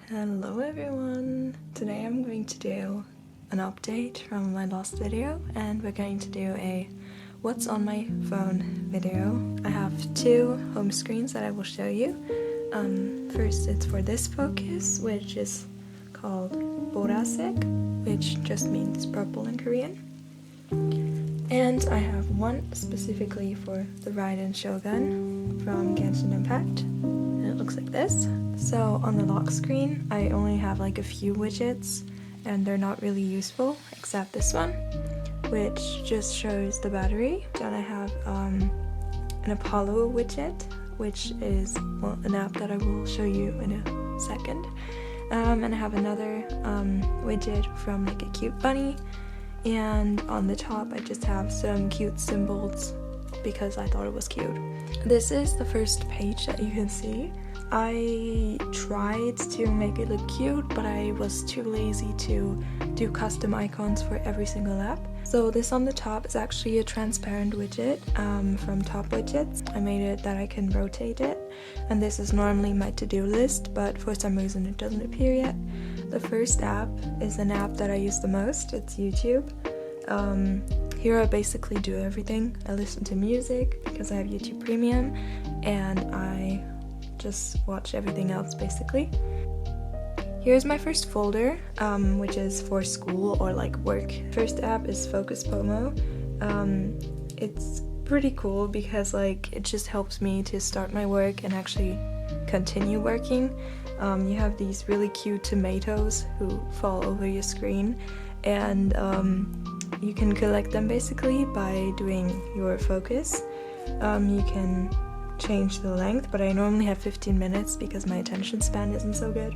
Hello everyone! Today I'm going to do an update from my last video, and we're going to do a what's on my phone video. I have two home screens that I will show you. First it's for this focus, which is called 보라색, which just means purple in Korean. And I have one specifically for the Raiden Shogun from Genshin Impact. And it looks like this. So on the lock screen, I only have like a few widgets, and they're not really useful, except this one, which just shows the battery. Then I have an Apollo widget, which is an app that I will show you in a second. And I have another widget from like a cute bunny. And on the top I just have some cute symbols because I thought it was cute. This is the first page that you can see. I tried to make it look cute, but I was too lazy to do custom icons for every single app. So this on the top is actually a transparent widget from TopWidgets. I made it that I can rotate it, and this is normally my to-do list, but for some reason it doesn't appear yet. The first app is an app that I use the most. It's YouTube. Here I basically do everything. I listen to music because I have YouTube Premium, and I just watch everything else basically. Here's my first folder, which is for school or like work. First app is FocusPomo. It's pretty cool because like it just helps me to start my work and actually continue working. You have these really cute tomatoes who fall over your screen, and you can collect them basically by doing your focus. You can change the length, but I normally have 15 minutes because my attention span isn't so good.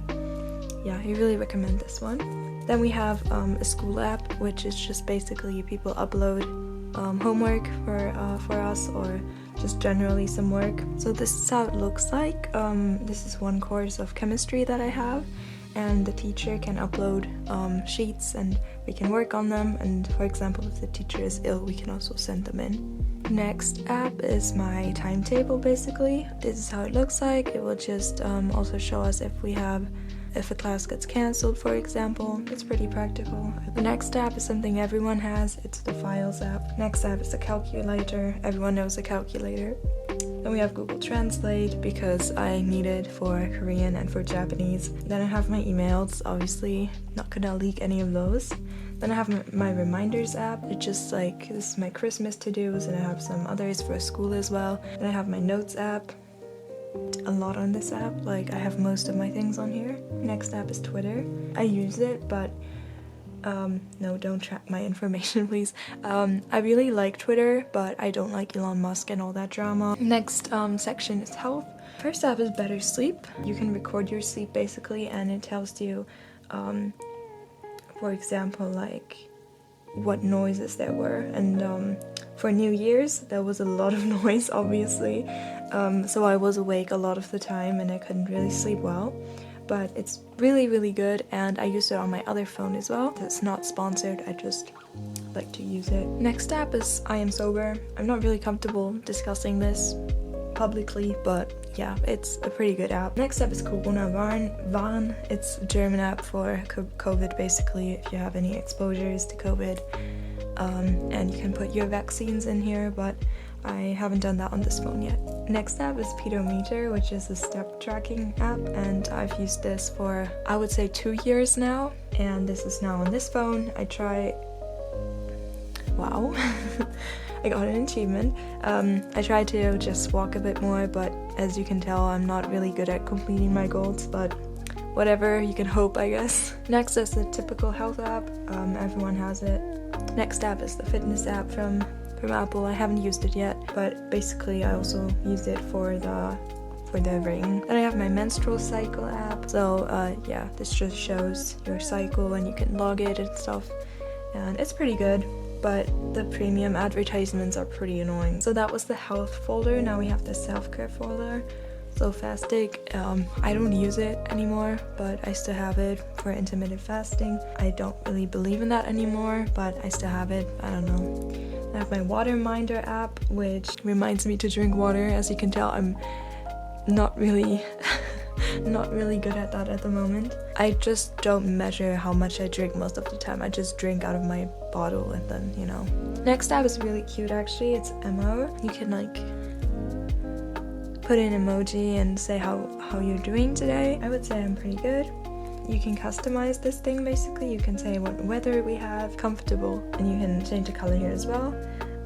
Yeah, I really recommend this one. Then we have a school app, which is just basically people upload homework for us, or just generally some work. So this is how it looks like. This is one course of chemistry that I have, and the teacher can upload sheets and we can work on them, and for example if the teacher is ill we can also send them in. Next app is my timetable basically. This is how it looks like. It will just also show us if a class gets cancelled, for example. It's pretty practical. The next app is something everyone has. It's the Files app. Next app is a calculator. Everyone knows a calculator. Then we have Google Translate because I need it for Korean and for Japanese. Then I have my emails, obviously not gonna leak any of those. Then I have my reminders app. It's just like, this is my Christmas to-dos, and I have some others for school as well. Then I have my notes app. A lot on this app, like I have most of my things on here. Next app is Twitter. I use it, but no, don't track my information please. I really like Twitter, but I don't like Elon Musk and all that drama. Next section is health. First app is BetterSleep. You can record your sleep basically, and it tells you for example like what noises there were, and for New Year's there was a lot of noise obviously, so I was awake a lot of the time and I couldn't really sleep well, but it's really good, and I use it on my other phone as well. It's not sponsored, I just like to use it. Next app is I Am Sober. I'm not really comfortable discussing this publicly, but yeah, it's a pretty good app. Next up is Corona-Warn. It's a German app for COVID basically, if you have any exposures to COVID. And you can put your vaccines in here, but I haven't done that on this phone yet. Next app is Pedometer, which is a step tracking app, and I've used this for I would say 2 years now, and this is now on this phone. Wow. I got an achievement. I try to just walk a bit more, but as you can tell I'm not really good at completing my goals, but whatever, you can hope I guess. Next is the typical health app. Everyone has it. Next app is the fitness app from Apple. I haven't used it yet, but basically I also use it for the ring. Then I have my menstrual cycle app. So yeah, this just shows your cycle and you can log it and stuff, and it's pretty good, but the premium advertisements are pretty annoying. So that was the health folder. Now we have the self-care folder. So Fastic, I don't use it anymore, but I still have it for intermittent fasting. I don't really believe in that anymore, but I still have it. I don't know. I have my WaterMinder app, which reminds me to drink water. As you can tell, I'm not really Not really good at that at the moment. I just don't measure how much I drink most of the time. I just drink out of my bottle and then, you know. Next app is really cute actually. It's Emmo. You can like put in emoji and say how you're doing today. I would say I'm pretty good. You can customize this thing basically. You can say what weather we have, comfortable, and you can change the color here as well.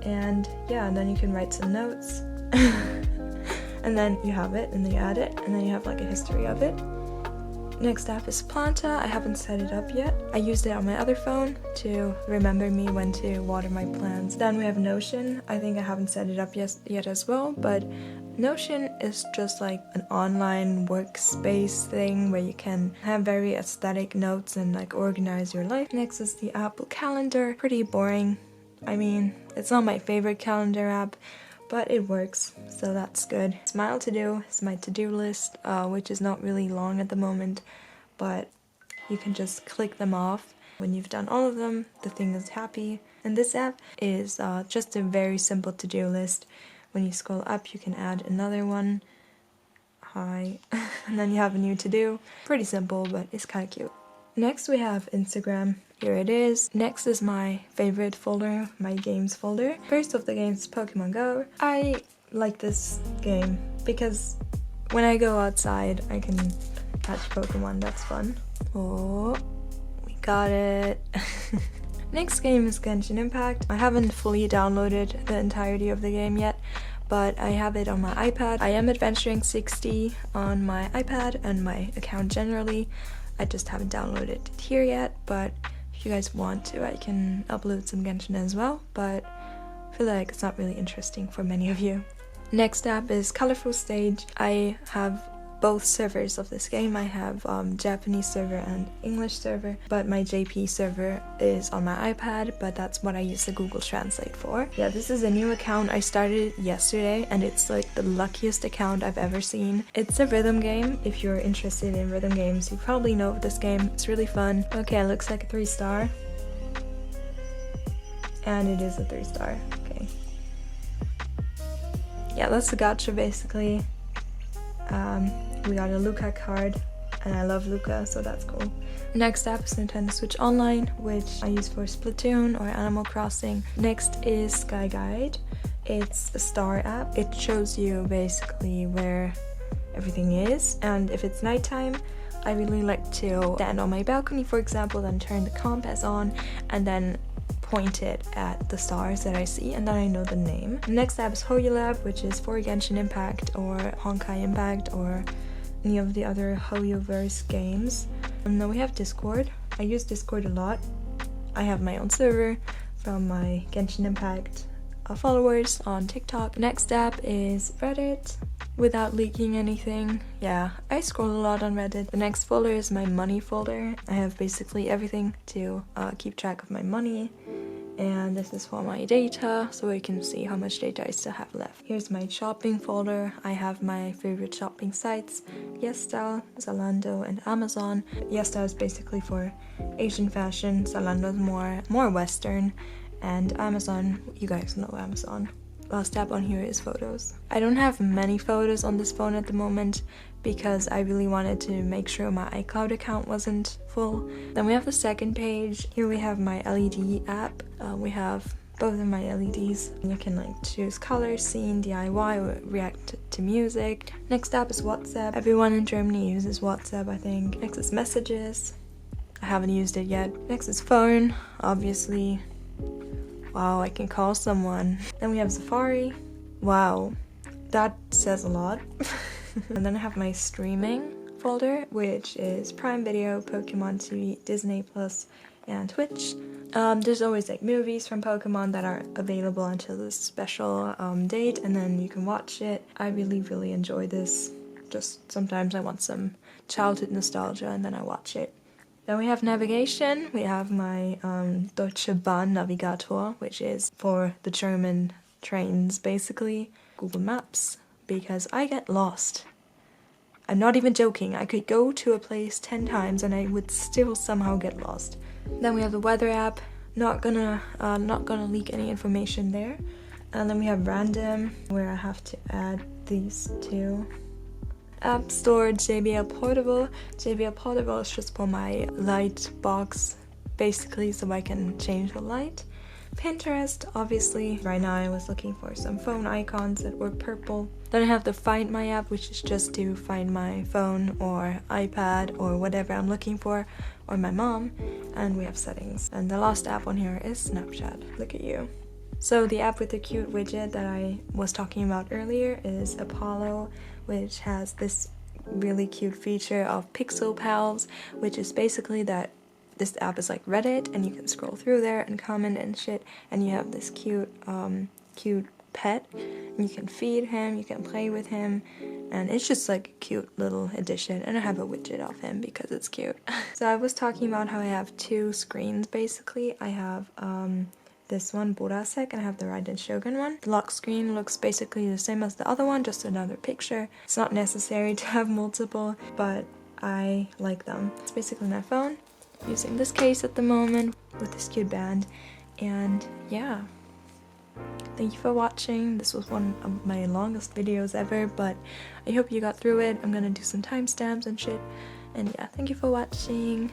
And yeah, and then you can write some notes. And then you have it, and then you add it, and then you have like a history of it. Next app is Planta. I haven't set it up yet. I used it on my other phone to remember me when to water my plants. Then we have Notion. I think I haven't set it up yet as well, but Notion is just like an online workspace thing where you can have very aesthetic notes and like organize your life. Next is the Apple Calendar. Pretty boring. I mean, it's not my favorite calendar app, but it works, so that's good. SmileToDo is my to-do list, which is not really long at the moment, but you can just click them off. When you've done all of them, the thing is happy. And this app is just a very simple to-do list. When you scroll up, you can add another one. Hi. And then you have a new to-do. Pretty simple, but it's kind of cute. Next we have Instagram. Here it is. Next is my favorite folder, my games folder. First of the games is Pokémon GO. I like this game because when I go outside I can catch Pokemon, that's fun. Oh, we got it. Next game is Genshin Impact. I haven't fully downloaded the entirety of the game yet, but I have it on my iPad. I am adventuring 60 on my iPad and my account generally. I just haven't downloaded it here yet, but if you guys want to, I can upload some Genshin as well, but I feel like it's not really interesting for many of you. Next app is Colorful Stage. I have both servers of this game. I have Japanese server and English server, but my JP server is on my iPad, but that's what I use the Google Translate for. Yeah, this is a new account. I started it yesterday and it's like the luckiest account I've ever seen. It's a rhythm game. If you're interested in rhythm games, you probably know this game. It's really fun. Okay, it looks like a 3-star. And it is a 3-star. Okay. Yeah, that's the gacha basically. We got a Luca card, and I love Luca, so that's cool. Next app is Nintendo Switch Online, which I use for Splatoon or Animal Crossing. Next is Sky Guide. It's a star app. It shows you basically where everything is, and if it's nighttime, I really like to stand on my balcony, for example, then turn the compass on, and then point it at the stars that I see, and then I know the name. Next app is HoYoLAB, which is for Genshin Impact or Honkai Impact or any of the other HoYoverse games. And then we have Discord. I use Discord a lot. I have my own server from my Genshin Impact followers on TikTok. Next app is Reddit, without leaking anything. Yeah, I scroll a lot on Reddit. The next folder is my money folder. I have basically everything to keep track of my money. And this is for my data, so I can see how much data I still have left. Here's my shopping folder. I have my favorite shopping sites, YesStyle, Zalando, and Amazon. YesStyle is basically for Asian fashion, Zalando is more Western, and Amazon, you guys know Amazon. Last tab on here is photos. I don't have many photos on this phone at the moment because I really wanted to make sure my iCloud account wasn't full. Then we have the second page. Here we have my LED app. We have both of my LEDs. You can like choose color, scene, DIY, or react to music. Next app is WhatsApp. Everyone in Germany uses WhatsApp, I think. Next is messages. I haven't used it yet. Next is phone, obviously. Wow, I can call someone. Then we have Safari. Wow, that says a lot. And then I have my streaming folder, which is Prime Video, Pokemon TV, Disney Plus, and Twitch. There's always like movies from Pokemon that are available until this special date, and then you can watch it. I really enjoy this. Just sometimes I want some childhood nostalgia and then I watch it. Then we have navigation. We have my Deutsche Bahn Navigator, which is for the German trains basically. Google Maps, because I get lost. I'm not even joking. I could go to a place 10 times and I would still somehow get lost. Then we have the weather app. Not gonna leak any information there. And then we have random, where I have to add these two. AppStore JBL Portable. JBL Portable is just for my light box, basically, so I can change the light. Pinterest, obviously. Right now I was looking for some phone icons that were purple. Then I have the Find My app, which is just to find my phone or iPad or whatever I'm looking for, or my mom. And we have settings. And the last app on here is Snapchat. Look at you. So the app with the cute widget that I was talking about earlier is Apollo, which has this really cute feature of Pixel Pals, which is basically that this app is like Reddit, and you can scroll through there and comment and shit, and you have this cute pet, and you can feed him, you can play with him, and it's just like a cute little addition. And I have a widget of him because it's cute. So I was talking about how I have two screens basically. I have this one, Borasek, and I have the Raiden Shogun one. The lock screen looks basically the same as the other one, just another picture. It's not necessary to have multiple, but I like them. It's basically my phone. Using this case at the moment with this cute band, and yeah, thank you for watching. This was one of my longest videos ever, but I hope you got through it. I'm gonna do some timestamps and shit, and yeah, thank you for watching.